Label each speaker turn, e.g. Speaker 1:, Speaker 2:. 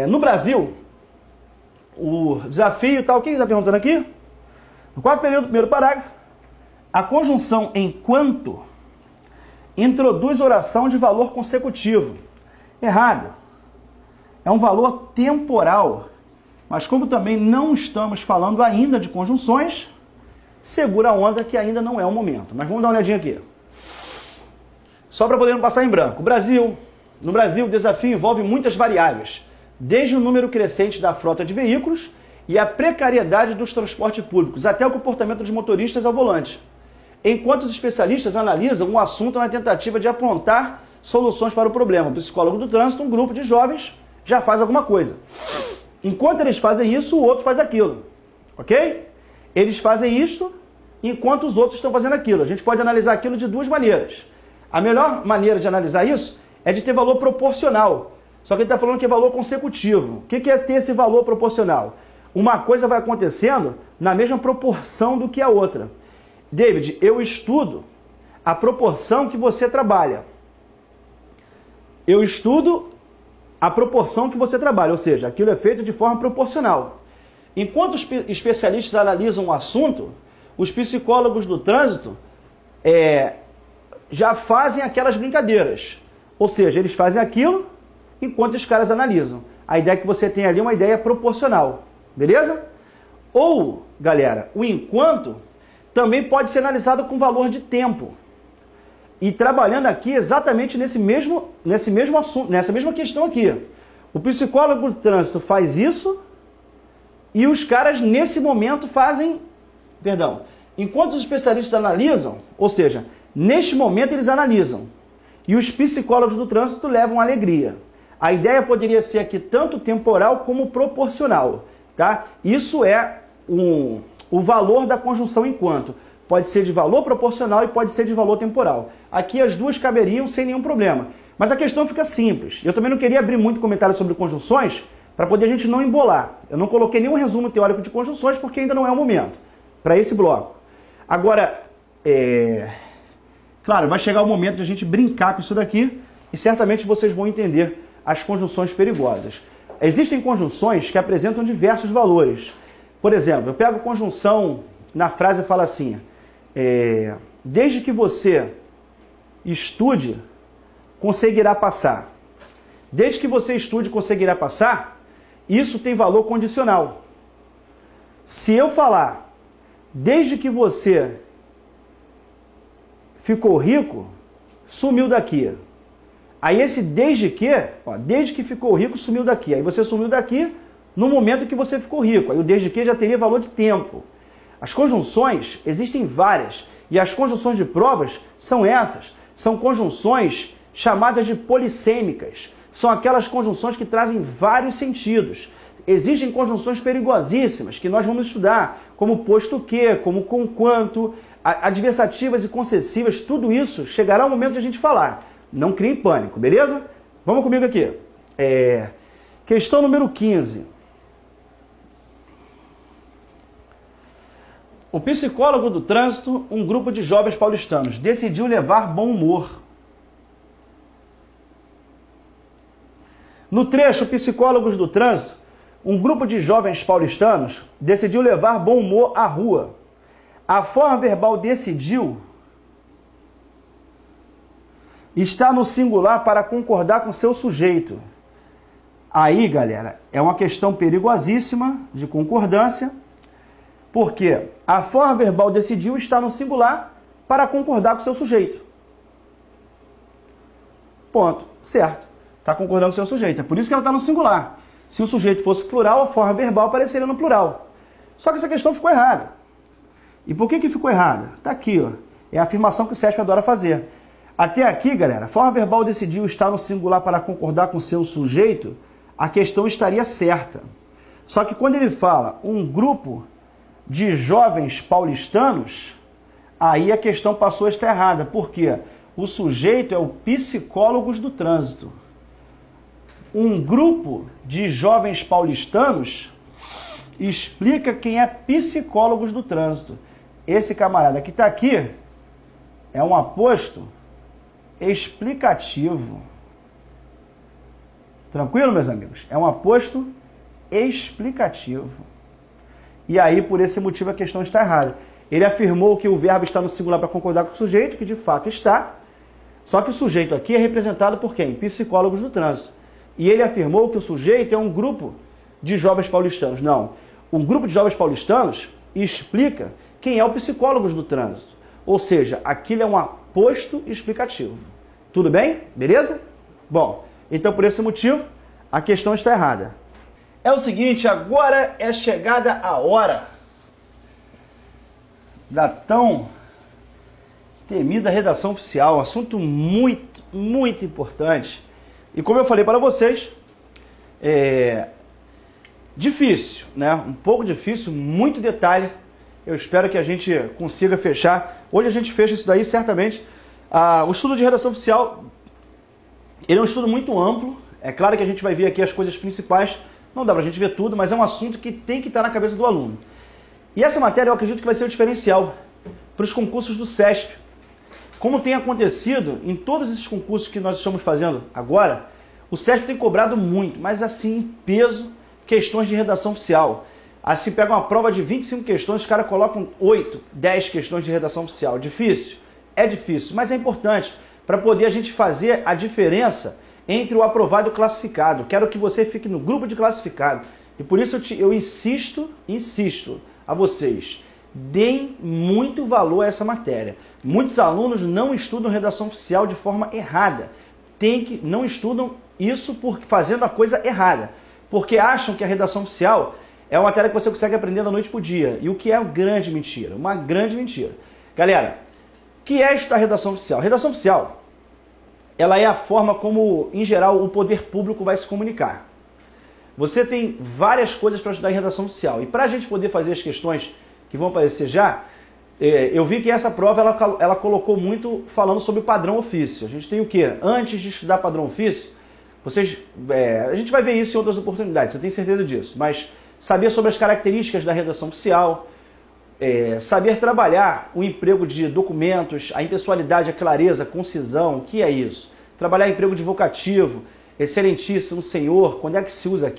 Speaker 1: No Brasil, o desafio tal, quem está perguntando aqui? No quarto período, primeiro parágrafo, a conjunção enquanto introduz oração de valor consecutivo. Errado. É um valor temporal. Mas como também não estamos falando ainda de conjunções, segura a onda que ainda não é o momento. Mas vamos dar uma olhadinha aqui. Só para poder não passar em branco. No Brasil, o desafio envolve muitas variáveis, desde o número crescente da frota de veículos e a precariedade dos transportes públicos, até o comportamento dos motoristas ao volante. Enquanto os especialistas analisam o assunto na tentativa de apontar soluções para o problema. O psicólogo do trânsito, um grupo de jovens, já faz alguma coisa. Enquanto eles fazem isso, o outro faz aquilo. Ok? Eles fazem isto enquanto os outros estão fazendo aquilo. A gente pode analisar aquilo de duas maneiras. A melhor maneira de analisar isso é de ter valor proporcional. Só que ele está falando que é valor consecutivo. O que é ter esse valor proporcional? Uma coisa vai acontecendo na mesma proporção do que a outra. David, eu estudo a proporção que você trabalha. Eu estudo a proporção que você trabalha, ou seja, aquilo é feito de forma proporcional. Enquanto os especialistas analisam o assunto, os psicólogos do trânsito já fazem aquelas brincadeiras. Ou seja, eles fazem aquilo enquanto os caras analisam. A ideia é que você tem ali uma ideia proporcional. Beleza? Ou, galera, o enquanto também pode ser analisado com valor de tempo. E trabalhando aqui exatamente nesse mesmo assunto, nessa mesma questão aqui. O psicólogo do trânsito faz isso e os caras nesse momento fazem... Perdão. Enquanto os especialistas analisam, ou seja, neste momento eles analisam. E os psicólogos do trânsito levam alegria. A ideia poderia ser aqui tanto temporal como proporcional. Tá? Isso é o valor da conjunção enquanto. Pode ser de valor proporcional e pode ser de valor temporal. Aqui as duas caberiam sem nenhum problema. Mas a questão fica simples. Eu também não queria abrir muito comentário sobre conjunções para poder a gente não embolar. Eu não coloquei nenhum resumo teórico de conjunções porque ainda não é o momento para esse bloco. Agora, claro, vai chegar o momento de a gente brincar com isso daqui e certamente vocês vão entender as conjunções perigosas. Existem conjunções que apresentam diversos valores. Por exemplo, eu pego conjunção na frase e falo assim, desde que você estude, conseguirá passar. Desde que você estude, conseguirá passar, isso tem valor condicional. Se eu falar, desde que você ficou rico, sumiu daqui. Aí esse desde que ficou rico, sumiu daqui. Aí você sumiu daqui no momento que você ficou rico. Aí o desde que já teria valor de tempo. As conjunções existem várias. E as conjunções de provas são essas. São conjunções chamadas de polissêmicas. São aquelas conjunções que trazem vários sentidos. Existem conjunções perigosíssimas que nós vamos estudar, como posto que, como conquanto, adversativas e concessivas, tudo isso chegará o momento de a gente falar. Não crie pânico, beleza? Vamos comigo aqui. Questão número 15. O psicólogo do trânsito, um grupo de jovens paulistanos, decidiu levar bom humor. No trecho Psicólogos do Trânsito, um grupo de jovens paulistanos decidiu levar bom humor à rua. A forma verbal decidiu está no singular para concordar com seu sujeito. Aí, galera, é uma questão perigosíssima de concordância, porque a forma verbal decidiu está no singular para concordar com seu sujeito. Ponto. Certo. Está concordando com seu sujeito. É por isso que ela está no singular. Se o sujeito fosse plural, a forma verbal apareceria no plural. Só que essa questão ficou errada. E por que ficou errada? Está aqui, ó. É a afirmação que o CESP adora fazer. Até aqui, galera, a forma verbal decidiu estar no singular para concordar com seu sujeito, a questão estaria certa. Só que quando ele fala um grupo de jovens paulistanos, aí a questão passou a estar errada. Por quê? O sujeito é o psicólogos do trânsito. Um grupo de jovens paulistanos explica quem é psicólogos do trânsito. Esse camarada que está aqui é um aposto explicativo. Tranquilo, meus amigos? É um aposto explicativo. E aí, por esse motivo, a questão está errada. Ele afirmou que o verbo está no singular para concordar com o sujeito, que de fato está. Só que o sujeito aqui é representado por quem? Psicólogos do trânsito. E ele afirmou que o sujeito é um grupo de jovens paulistanos. Não. Um grupo de jovens paulistanos explica quem é o psicólogo do trânsito. Ou seja, aquilo é um aposto explicativo. Tudo bem? Beleza? Bom, então por esse motivo, a questão está errada. É o seguinte, agora é chegada a hora da tão temida redação oficial, um assunto muito, muito importante. E como eu falei para vocês, é difícil, né? Um pouco difícil, muito detalhe. Eu espero que a gente consiga fechar. Hoje a gente fecha isso daí, certamente. O estudo de redação oficial, ele é um estudo muito amplo. É claro que a gente vai ver aqui as coisas principais. Não dá pra gente ver tudo, mas é um assunto que tem que estar na cabeça do aluno. E essa matéria eu acredito que vai ser o diferencial para os concursos do CESP. Como tem acontecido em todos esses concursos que nós estamos fazendo agora, o CESP tem cobrado muito, mas assim, em peso, questões de redação oficial. Assim, pega uma prova de 25 questões, os caras colocam 8, 10 questões de redação oficial. Difícil? É difícil, mas é importante para poder a gente fazer a diferença entre o aprovado e o classificado. Quero que você fique no grupo de classificado. E por isso eu insisto a vocês, deem muito valor a essa matéria. Muitos alunos não estudam redação oficial de forma errada. Não estudam isso fazendo a coisa errada. Porque acham que a redação oficial é uma matéria que você consegue aprender da noite para o dia. E o que é uma grande mentira. Uma grande mentira. Galera, o que é estudar redação oficial? Redação oficial, ela é a forma como, em geral, o poder público vai se comunicar. Você tem várias coisas para estudar em redação oficial. E para a gente poder fazer as questões que vão aparecer já, eu vi que essa prova ela colocou muito falando sobre o padrão ofício. A gente tem o quê? Antes de estudar padrão ofício, a gente vai ver isso em outras oportunidades, você tem certeza disso. Mas saber sobre as características da redação oficial, saber trabalhar o emprego de documentos, a impessoalidade, a clareza, a concisão, o que é isso? Trabalhar emprego de vocativo, excelentíssimo senhor, quando é que se usa aqui?